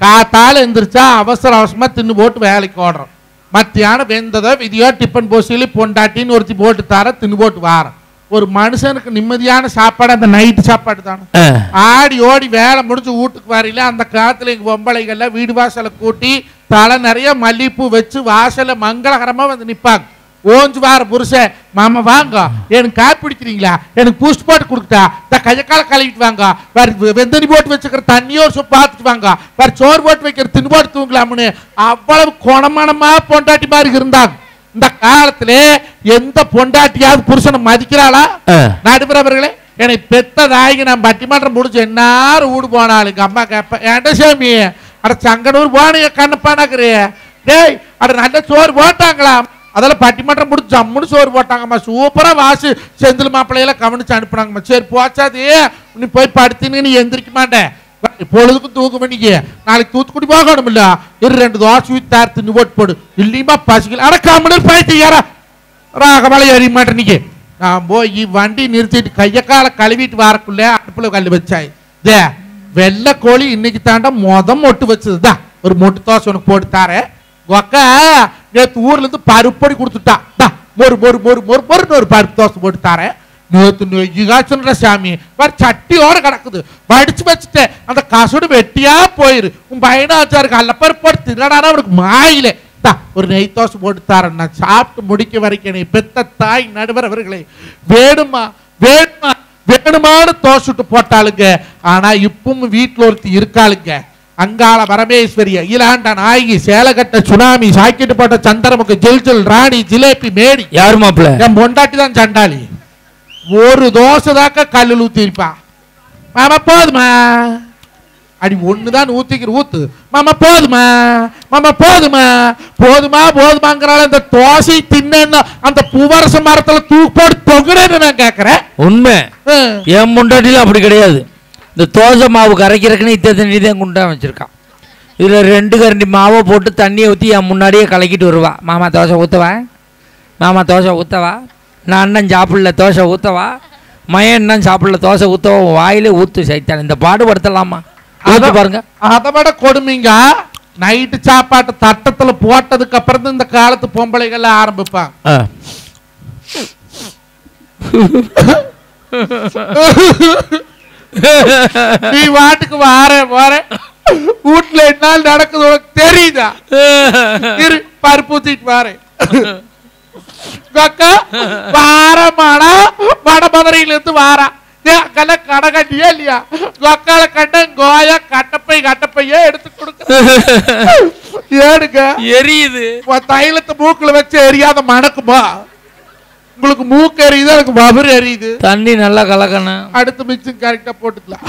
காத்தால எந்திரிச்சா அவசரமா தின்னு போட்டு வேலைக்கு ஓடுறோம். மத்தியானம் வெந்ததோ விதியோ டிஃபன் போசில பொண்டாட்டின்னு ஒருத்தி போட்டு தர தின்னு போட்டு வாரம். ஒரு மனுஷனுக்கு நிம்மதியான சாப்பாடு அந்த நைட்டு சாப்பாடு தானே. ஆடி ஓடி வேலை முடிஞ்சு வீட்டுக்கு வரையில அந்த காலத்துல எங்க பொம்பளைகள்ல வீடு வாசலை கூட்டி தலை நிறைய மல்லிப்பூ வச்சு வாசல மங்களகரமா வந்து நிப்பாங்க. ஓஞ்சு வார புருஷன், மாமா வாங்க எனக்கு காப்பி பிடிக்கிறீங்களா, எனக்கு பூஸ்ட் போட்டு கொடுக்குட்டா, இந்த கையக்கால கழுவிட்டு வாங்க, வேற வெந்தனி போட்டு வச்சுக்கிற தண்ணியோ பார்த்துட்டு வாங்க, வேற சோறு போட்டு வைக்கிற தின்னு போட்டு தூங்கலாம்னு அவ்வளவு குணமானமா பொண்டாட்டி மாதிரி இருந்தாங்க. இந்த காலத்துல எந்த பொண்டாட்டியாவது புருஷனை மதிக்கிறாளா? நடுவரவர்களே, என்னை பெத்ததாகி நான் பட்டிமன்றம் முடிச்சு என்னாரும் வீடு போனாலும் எங்க அம்மா கேட்பேன் ஏன்டா சாமி அட சங்கனூர் போனீங்க கண்ணப்பானாக்குறிய டேய் அட நல்ல சோறு போட்டாங்களா அதெல்லாம் பட்டிமன்றம் முடிச்சு ஜம்முன்னு சோறு போட்டாங்கம்மா சூப்பரா வாசு செந்தில் மாப்பிள்ளையெல்லாம் கவனிச்சு அனுப்புனாங்கம்மா சரி போச்சாது நீ போய் படுத்தின்னு நீ எந்திரிக்க மாட்டேன் பொழுதுக்கும் தூக்க பண்ணிக்க நாளைக்கு தூத்துக்குடி போகணும் இல்ல இரு 2 தோசை ஊற்றி தார் தின்னு போட்டு போடு இல்லையுமா பசிக்கல அட கம்முன்னு போயிட்டு யாரா ராகமலை எறிய மாட்டேன் நீங்க நான் போய் வண்டி நிறுத்திட்டு கைய காலை கழுவிட்டு வரக்குள்ள அடுப்புல கல் வச்சாய் தே வெள்ளை கோழி இன்னைக்கு தாண்டா மொட்டு வச்சதுதான் ஒரு மொட்டு தோசை உனக்கு போட்டு தாரேன் ஒக்கா நேற்று ஊர்ல இருந்து பருப்பொடி கொடுத்துட்டா மொறு மொறு மொறு மொறு மொறுன்னு ஒரு பருப்பு தோசை போட்டு தாரேன் நேற்று நெய்யுகாச்சுன்ற சாமி வேற சட்டியோட கிடக்குது வடிச்சு வச்சுட்டேன் அந்த கசுடு வெட்டியா போயிரு உன் பையனாச்சாருக்கு அல்ல பருப்பு போட்டு தின்னடானா அவனுக்கு மாயிலே ஒரு நெய் தோசை போட்டு தாரேன் நான் சாப்பிட்டு முடிக்க வரைக்கும் பெத்த தாய் நடுவர் அவர்களே வேணுமா வேணுமா வேணுமானு தோசை விட்டு போட்டாளுங்க ஆனா இப்பவும் வீட்டுல ஒருத்தி இருக்காளுங்க அங்காள பரமேஸ்வரிய இலாண்ட நாயகி சேலகட்ட சுனாமி சாக்கிட்டு போட்ட சந்திரமுக ஜில் ராணி ஜிலேபி மேடி யாரு மாப்பிள்ள என் பொண்டாட்டி தான் சண்டாளி ஒரு தோசை தாக்க கல்லில் ஊத்திருப்பா மாமா போதுமா அடி ஒண்ணுதான் ஊத்திக்கிற ஊத்து மாமா போதுமா மாமா போதுமா போதுமா போதுமாங்கிறால இந்த தோசை தின்ன அந்த பூவரச மரத்துல தூக்கு போட்டு தொங்குறேன்னு நான் கேக்குறேன் உண்மை என் முண்டாட்டில அப்படி கிடையாது இந்த தோசை மாவு கரைக்கிறதுக்குன்னு இத்தனை தண்ணி தான் குண்டா வச்சிருக்கான் இதுல 2 கரண்டி மாவை போட்டு தண்ணியை ஊற்றி என் முன்னாடியே கலக்கிட்டு வருவா மாமா தோசை ஊற்றவா மாமா தோசை ஊற்றவா நான் அண்ணன் சாப்பிடல தோசை ஊற்றவா மயன் அண்ணன் சாப்பிடல தோசை ஊற்றவா வாயிலே ஊற்று சைத்தான் இந்த பாடுபடுத்தலாமா அதை பாருங்க அதை விட கொடுமைங்க நைட்டு சாப்பாட்டு தட்டத்துல போட்டதுக்கு அப்புறம் இந்த காலத்து பொம்பளைகள் ஆரம்பிப்பாங்க நீ வாட்டுக்கு வார வீட்டுல என்ன நடக்குது உனக்கு தெரியுதா பருப்பு ஊத்திட்டு வாரேன் வாரமானா வடமதுரையில இருந்து வாரா கடை கட்டியா இல்லையா கொக்கால கட்ட கோயா கட்டப்பையே எடுத்து கொடுக்க ஏடுங்க எரியுது தைலத்தை மூக்குல வச்சு எரியாத மணக்குமா உங்களுக்கு மூக்கு எரியுது எனக்கு பபர் எரியுது தண்ணி நல்லா கலக்கணும் அடுத்து மிக்சிங் கரெக்டா போட்டுக்கலாம்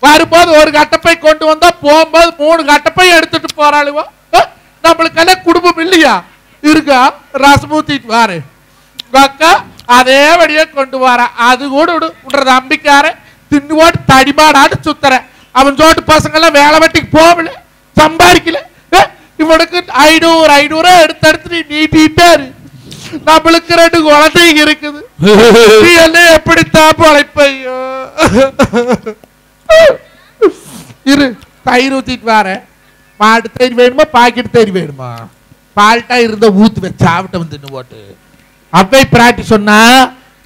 வரும்போது ஒரு கட்டப்பை கொண்டு வந்தா போகும்போது 3 கட்டப்பை எடுத்துட்டு போறாளுவோ நம்மளுக்கெல்லாம் குடும்பம் இல்லையா இருக்கா ரசம் ஊத்திட்டு வாரு அக்கா அதே வழியே கொண்டு வர அது கூட விடுற நம்பிக்கார தின்னு ஓட்டு தடிமாடாடு சுத்துற அவன் சோட்டு பசங்க எல்லாம் வேலை வெட்டிக்கு போகல சம்பாதிக்கல இவனுக்கு 500 எடுத்து நீட்டிட்டாரு நம்மளுக்கு 2 குழந்தைங்க இருக்குது நீ எல்லாம் எப்படித்தான் பழைப்பையோ இரு தயிர் ஊத்திட்டு வார மாட்டு தயிர் வேணுமா பாக்கெட் தயிர் வேணுமா பால்ட்டா இருந்த ஊத்து வச்சு சாப்பிட்ட வந்து போட்டு அவ்வை பிராட்டி சொன்னா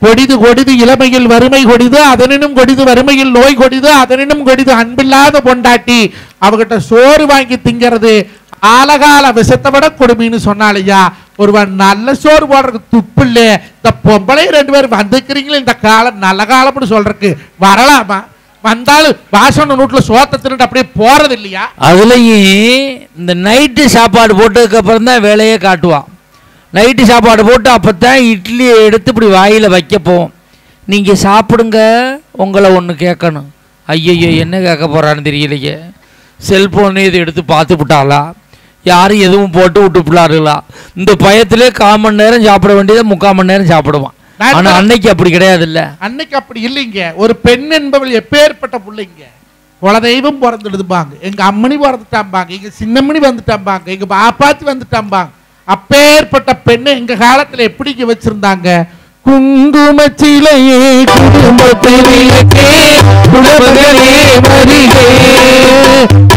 கொடிது கொடிது இளமையில் வறுமை கொடிது அதனினும் கொடிது வறுமையில் நோய் கொடிது அதனினும் கொடிது அன்பில்லாத பொண்டாட்டி அவகிட்ட சோறு வாங்கி திங்கிறது ஆலகால விஷத்தை விட கொடுமைன்னு சொன்னாலையா ஒருவன் நல்ல சோறு போடுறதுக்கு துப்பு இல்ல இந்த பொம்பளை 2 பேரும் வந்துக்கிறீங்களே இந்த காலம் நல்ல காலம்னு சொல்றதுக்கு வரலாமா வந்தாலும் வாசன நூட்டுல சோத்த தின்னுட்டு அப்படியே போறது இல்லையா அதுலயும் இந்த நைட்டு சாப்பாடு போட்டதுக்கு அப்புறம் தான் வேலையே காட்டுவான் நைட்டு சாப்பாடு போட்டு அப்போத்தான் இட்லியை எடுத்து இப்படி வாயில் வைக்க போவோம் நீங்கள் சாப்பிடுங்க உங்களை ஒன்று கேட்கணும் ஐயையோ என்ன கேட்க போகிறான்னு தெரியலையே செல்ஃபோனே இதை எடுத்து பார்த்து விட்டாளா யாரும் எதுவும் போட்டு விட்டு விட்டாருங்களா இந்த பயத்திலே 1/4 மணி நேரம் சாப்பிட வேண்டியதை 3/4 மணி நேரம் சாப்பிடுவான் ஆனால் அன்னைக்கு அப்படி கிடையாது இல்லை அன்னைக்கு அப்படி இல்லைங்க ஒரு பெண் என்பவள் எப்பேற்பட்ட பிள்ளைங்க குலதெய்வம் பிறந்துடுதுப்பாங்க எங்க அம்மனி பிறந்துட்டாம்பாங்க எங்க சின்னம்மணி வந்துட்டாம்பாங்க எங்க பாப்பாத்தி வந்துட்டாம்பாங்க அப்பேற்பட்ட பெண்ணை எங்க காலத்துல எப்படி வச்சிருந்தாங்க குங்குமச்சிலையே குடும்பத்திலே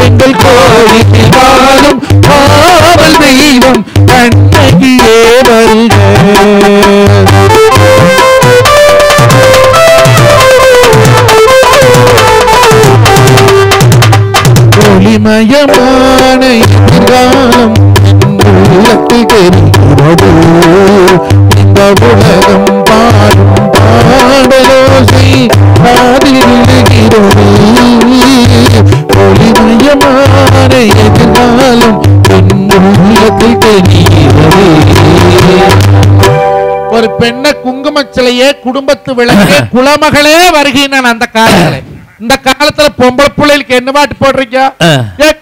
எங்கள் கோயிலில் வாழும் காவல் தெய்வம் கண்ணகியே வருக ஒளிமயமான எதிர்காலம் இந்த உலகம் பாடும் பாடலோசை காதிருகிறது ஒளிமயமான எதிர்காலம் உள்ளத்தில் தெரிகிறது ஒரு பெண்ணை குங்கும குங்குமச்சிலையே குடும்பத்து விளக்கே குலமகளே வருகின்றன அந்த காலத்துல. இந்த காலத்துல பொம்பளை பிள்ளைகளுக்கு என்ன பாட்டு போடுறீங்க?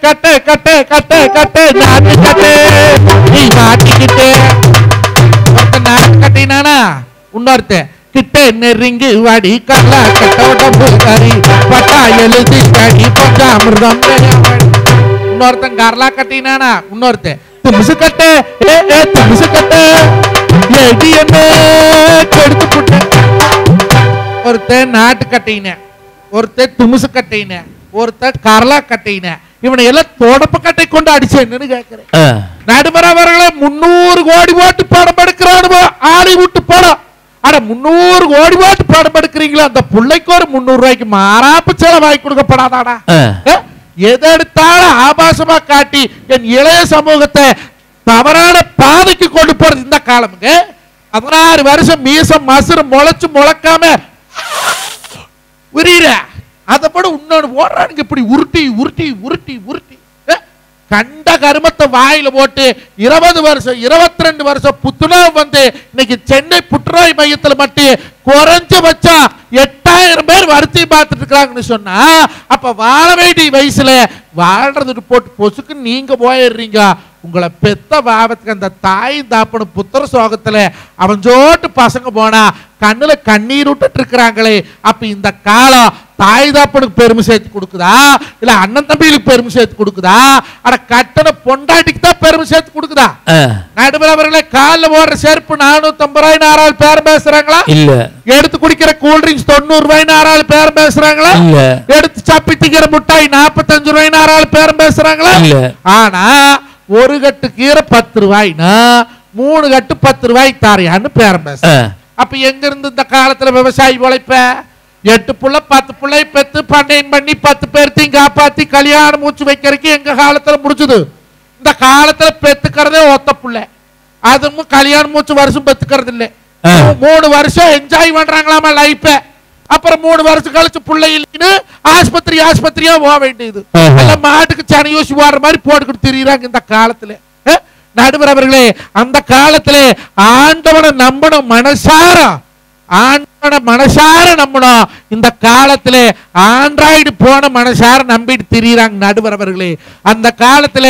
கட்டு கட்டு கட்டு கட்டு நாட்டு கட்டு நீ மாட்டிக்கிட்டு நாட்டு கட்டினானா இன்னொருத்த கிட்ட நெருங்கி வாடி கல்லா கட்டோட கறி பட்டா எழுதி கடி பஞ்சாமிர்தம். இன்னொருத்தன் கரலா கட்டினானா இன்னொருத்த துமிசு கட்டு துமிசு கட்டு எடி என்ன கெடுத்து புட்ட. ஒருத்தன் நாட்டு கட்டின, ஒருத்தர் துமிசு கட்டின, ஒருத்தர் கரலா கட்டின. இவனை எல்லாம் தொடப்பு கட்டை கொண்டு அடிச்சேன்னு கேட்கிறேன். நடுமர அவர்களை 300 கோடி போட்டு படம் எடுக்கிறானுவோ ஹாலிவுட் படம். ஆனா 300 கோடி போட்டு படம் எடுக்கிறீங்களா? அந்த பிள்ளைக்கு ஒரு 300 ரூபாய்க்கு மாறாப்பு செலவாகி கொடுக்கப்படாதாடா? எதை எடுத்தாலும் ஆபாசமா காட்டி என் இளைய சமூகத்தை தவறான பாதைக்கு கொண்டு போறது இந்த காலமுங்க. 16 வருஷம் மீசம் மசுறு முளைச்சு முளைக்காம உரியிற அதை போட இன்னொன்று ஓடுறானுங்க இப்படி உருட்டி உருட்டி உருட்டி உருட்டி கண்ட கருமத்தை வாயில போட்டு 20 வருஷம் 22 வருஷம் புத்துணர்வு வந்து இன்னைக்கு சென்னை புற்றுநோய் மையத்தில் மட்டும் குறைஞ்சபட்சம் 8000 பேர் வருத்தி பார்த்துட்டு இருக்காங்கன்னு சொன்னா அப்ப வாழ வேண்டிய வயசுல வாழ்றதுட்டு போட்டு பொசுக்கு நீங்க போயிடுறீங்க. உங்களை பெத்த பாவத்துக்கு அந்த தாய் தாப்பனு புத்திர சோகத்துல அவன் ஜோட்டு பசங்க போனா கண்ணுல கண்ணீர் விட்டுட்டு இருக்கிறாங்களே. அப்ப இந்த காலம் தாய் தாப்பனுக்கு பெருமை சேர்த்து கொடுக்குதா இல்ல அண்ணன் தம்பிகளுக்கு பெருமை சேர்த்து கொடுக்குதா? அட கட்டண பொண்டாட்டிக்கு தான் பெருமை சேர்த்து கொடுக்குதா? நடுவர் அவர்களே காலில் போடுற செருப்பு 450 ரூபாய் யாராவது பேரம் பேசுறாங்களா? இல்ல. எடுத்து குடிக்கிற கூல்ட்ரிங்க்ஸ் 90 ரூபாய் யாராவது பேரம் பேசுறாங்களா? இல்ல. எடுத்து சப்பி திங்கிற முட்டாய் 45 ரூபாய் யாராவது பேரம் பேசுறாங்களா? இல்ல. ஆனா ஒரு கட்டு கீரை 10 ரூபாய்னா 3 கட்டு 10 ரூபாய் தாரியான்னு பேரம் பேச. அப்ப எங்க இருந்து இந்த காலத்துல விவசாயி உழைப்ப? 8 புள்ள 10 பிள்ளை பெத்து பண்ணையம் பண்ணி 10 பேர்த்தையும் காப்பாத்தி கல்யாணம் மூச்சு வைக்கிறதுக்கு எங்க காலத்துல முடிச்சது. இந்த காலத்துல பெத்துக்கிறதே ஒத்த புள்ள, அதுவும் கல்யாணம் மூச்சு வருஷம் பெத்துக்கிறது இல்ல. 3 வருஷம் என்ஜாய் பண்றாங்களாமா லைஃப. அப்புறம் 3 வருஷம் கழிச்சு பிள்ளை இல்லைன்னு ஆஸ்பத்திரியா போக வேண்டியது. மாட்டுக்கு சனி யோசி போடுற மாதிரி போட்டுக்கிட்டு திரியுறாங்க இந்த காலத்துல. நடுவர் அவர்களே அந்த காலத்துல ஆண்டவனை நம்பணும் மனசார, ஆண்டவனை மனசார நம்பணும். இந்த காலத்துல ஆண்ட்ராய்டு போன மனசார நம்பிட்டு திரியுறாங்க நடுவர் அவர்களே. அந்த காலத்துல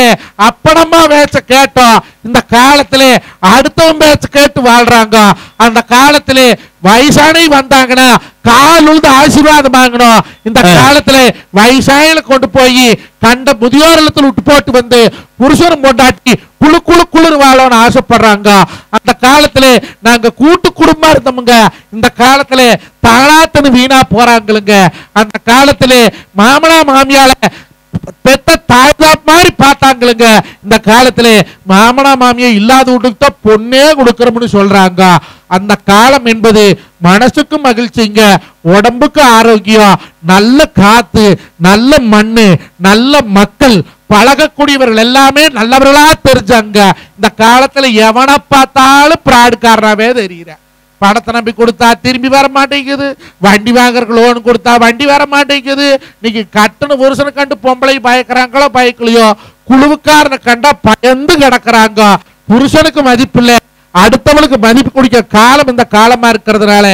அப்பனம்மா பேச்ச கேட்டோம், இந்த காலத்துல அடுத்தவன் பேச்ச கேட்டு வாழ்றாங்க. அந்த காலத்துல வயசானி வந்தாங்கன்னா கால் உழுது ஆசீர்வாதம் வாங்கணும். இந்த காலத்துல வயசாயில கொண்டு போய் கண்ட முதியோர் இல்லத்துல விட்டு போட்டு வந்து புருஷனும் பொண்டாட்டி குழு குழு குளிர் வாழணும்னு ஆசைப்படுறாங்க. அந்த காலத்துல நாங்க கூட்டு குடும்பமா இருந்தோமுங்க. இந்த காலத்துல தானாத்தனு வீணா போறாங்களுங்க. அந்த காலத்துல மாமனா மாமியால பெத்த தாய்தா மாதிரி பார்த்தாங்களுங்க. இந்த காலத்துல மாமனா மாமியா இல்லாத வீட்டுக்கு தான் பொண்ணே கொடுக்கறோம்னு சொல்றாங்க. அந்த காலம் என்பது மனசுக்கு மகிழ்ச்சிங்க, உடம்புக்கு ஆரோக்கியம், நல்ல காத்து, நல்ல மண்ணு, நல்ல மக்கள், பழகக்கூடியவர்கள் எல்லாமே நல்லவர்களா தெரிஞ்சாங்க. இந்த காலத்துல எவனை பார்த்தாலும் பிராடுக்காரனாவே தெரியுற. பணத்தை நம்பி கொடுத்தா திரும்பி வர மாட்டேங்குது, வண்டி வாங்குறதுக்கு லோன் கொடுத்தா வண்டி வர மாட்டேங்குது. இன்னைக்கு கட்டண புருஷனை கண்டு பொம்பளை பயக்கிறாங்களோ பயக்கலையோ, குழுவுக்காரனை கண்டா பயந்து கிடக்குறாங்க. புருஷனுக்கு மதிப்பு இல்லை, அடுத்தவளுக்கு மதிப்பு குடிக்க காலம் இந்த காலமா இருக்கிறதுனால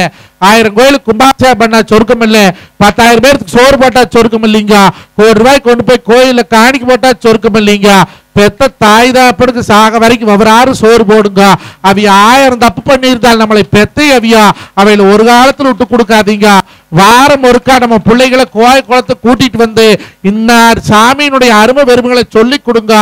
1000 கோயிலுக்கு கும்பாபிஷேகம் பண்ணா சொருக்கம் இல்லை, 10,000 பேருக்கு சோறு போட்டா சொருக்கம் இல்லைங்க, 1 ரூபாய் கொண்டு போய் கோயில காணிக்கு போட்டா சொருக்கம் இல்லைங்க. பெத்த தாய் தாப்பனுக்கு சாக வரைக்கும் ஒவ்வொரு சோறு போடுங்க. அவைய 1000 தப்பு பண்ணியிருந்தால் நம்மளை பெத்த அவியா அவையில ஒரு காலத்துல விட்டு கொடுக்காதீங்க. வாரம் ஒருக்கா நம்ம பிள்ளைகளை கோயில் குளத்தை கூட்டிட்டு வந்து இன்னார் சாமியினுடைய அருமை பெருமைகளை சொல்லி கொடுங்க.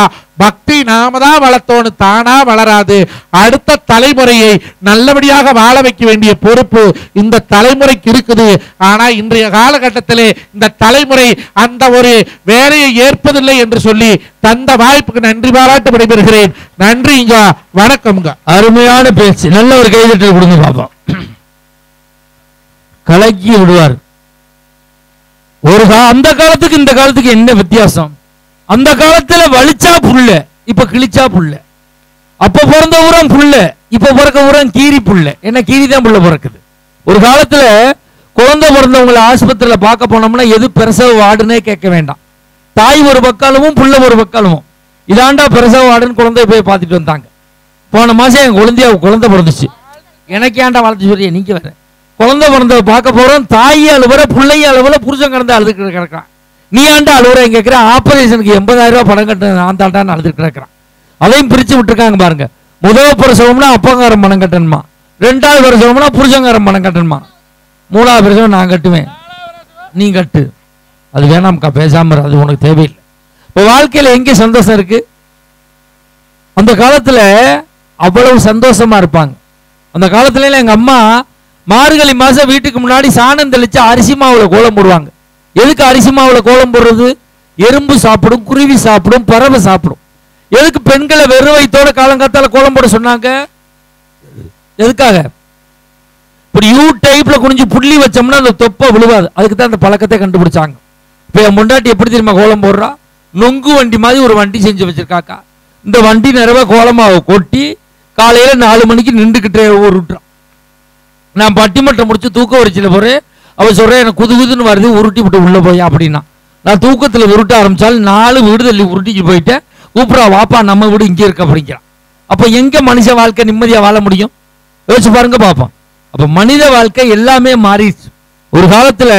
பக்தி நாம தான் வளர்த்தோன்னு தானா வளராது. அடுத்த தலைமுறையை நல்லபடியாக வாழ வைக்க வேண்டிய பொறுப்பு இந்த தலைமுறைக்கு இருக்குது. ஆனா இன்றைய காலகட்டத்திலே இந்த தலைமுறை அந்த ஒரு வேலையை ஏற்பதில்லை என்று சொல்லி தந்த வாய்ப்புக்கு நன்றி பாராட்டு விடைபெறுகிறேன். நன்றிங்க, வணக்கம்ங்க. அருமையான பேச்சு, நல்ல ஒரு கைதட்டல் கொடுங்க பாப்போம். கலக்கி விடுவார். அந்த காலத்துக்கு இந்த காலத்துக்கு என்ன வித்தியாசம்? அந்த காலத்துல வலிச்சா புள்ள, இப்ப கிழிச்சா புள்ள. அப்ப பிறந்த ஊரம் புள்ள, இப்ப பிறக்க ஊரம் கீரி புள்ள. என்ன கீரி தான் புள்ள பிறக்குது. ஒரு காலத்துல குழந்தை பிறந்தவங்களை ஆஸ்பத்திரியில பார்க்க போனோம்னா எது பிரசவ வார்டுன்னே கேட்க வேண்டாம். தாய் ஒரு பக்காலமும் புள்ள ஒரு பக்காலமும் இதாண்டா பிரசவ வார்டுன்னு குழந்தைய போய் பார்த்துட்டு வந்தாங்க. போன மாசம் என் குழந்தை பிறந்துச்சு. எனக்கு ஏன்டா வாழ்த்து சொல்றிய? நீங்க வேற குழந்தை பிறந்த பார்க்க போறோம், தாய் அழுவுற பிள்ளைய அழுவுல புருஷன் கிடந்து அழுதுட்டு கிடக்கிறான். நீ ஆண்டா அழுவுற கேட்கிற? ஆபரேஷனுக்கு 80,000 ரூபாய் பணம் கட்ட நான் தாண்டான்னு அழுதுட்டு கிடக்கிறான். அதையும் பிரிச்சு விட்டுருக்காங்க பாருங்க. முதல் பிரசவம்னா அப்பங்காரம் பணம் கட்டணுமா, 2வது பிரசவம்னா புருஷங்காரம் பணம் கட்டணுமா, 3வது பிரசவம் நான் கட்டுவேன் நீ கட்டு. அது வேணாம்க்கா, பேசாம அது உனக்கு தேவையில்லை. இப்போ வாழ்க்கையில எங்கே சந்தோஷம் இருக்கு? அந்த காலத்துல அவ்வளவு சந்தோஷமா இருப்பாங்க. அந்த காலத்துல எங்க அம்மா மார்கழி மாசம் வீட்டுக்கு முன்னாடி சாணம் தெளிச்சு அரிசி மாவுல கோலம் போடுவாங்க. எதுக்கு அரிசி மாவுல கோலம் போடுறது? எறும்பு சாப்பிடும், குருவி சாப்பிடும், பறவை சாப்பிடும். எதுக்கு பெண்களை வெறும் வயித்தோட காலங்காத்தால கோலம் போட சொன்னாங்க? எதுக்காக? இப்படி யூ டைப்ல குனிஞ்சு புள்ளி வச்சோம்னா அந்த தொப்பை விழுவாது. அதுக்கு தான் அந்த பழக்கத்தை கண்டுபிடிச்சாங்க. இப்ப என் முண்டாட்டி எப்படி தெரியுமா கோலம் போடுறா? நொங்கு வண்டி மாதிரி ஒரு வண்டி செஞ்சு வச்சிருக்காக்கா. இந்த வண்டி நிறைய கோலமாவை கொட்டி காலையில 4 மணிக்கு நின்றுக்கிட்டே உருட்டுறான். நான் பட்டிமட்டம் முடிச்சு தூக்க வரிசையில் போறேன். அவ சொல்றேன் எனக்கு குதுகுதுன்னு வருது, உருட்டி விட்டு உள்ள போய் அப்படின்னா. நான் தூக்கத்தில் உருட்ட ஆரம்பிச்சாலும் 4 வீடு தள்ளி உருட்டிக்கு போயிட்டேன். கூப்பிடா வாப்பா நம்ம வீடு இங்கே இருக்க அப்படிங்கிறான். அப்ப எங்க மனுஷ வாழ்க்கை நிம்மதியா வாழ முடியும்? யோசிச்சு பாருங்க பாப்போம். அப்ப மனித வாழ்க்கை எல்லாமே மாறிடுச்சு. ஒரு காலத்துல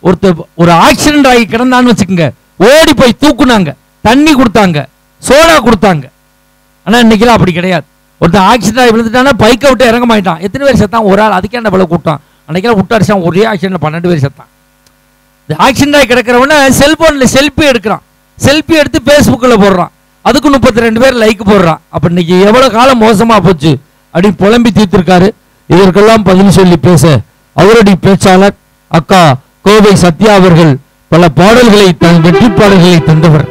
ஒருத்தர் ஒரு ஆக்சிடென்ட் ஆகி கிடந்தான்னு வச்சுக்கோங்க, ஓடி போய் தூக்குனாங்க, தண்ணி கொடுத்தாங்க, சோடா கொடுத்தாங்க. ஆனா இன்னைக்கெல்லாம் அப்படி கிடையாது. ஒருத்தன் ஆக்சிடென்ட் ஆகி விழுந்துட்டானா பைக்கை விட்டு இறங்க மாட்டான். எத்தனை பேர் செத்தான்? ஒரு ஆள். அதுக்கே என்ன பல கூட்டம். அன்னைக்கெல்லாம் விட்டாரிச்சான், ஒரே ஆக்சிடென்ட்ல 12 பேர் செத்தான். ஆக்சிடென்ட் ஆகி கிடக்கிறவன செல்போன்ல செல்ஃபி எடுக்கிறான், செல்ஃபி எடுத்து பேஸ்புக்கில் போடுறான், அதுக்கு 32 பேர் லைக் போடுறான். அப்ப இன்னைக்கு எவ்வளவு காலம் மோசமா போச்சு அப்படின்னு புலம்பி தீர்த்திருக்காரு. இதற்கெல்லாம் பதில் சொல்லி பேச அவருடைய பேச்சாளர் அக்கா கோவை சத்யா அவர்கள் பல பாடல்களை வெற்றி பாடல்களை தந்தவர்.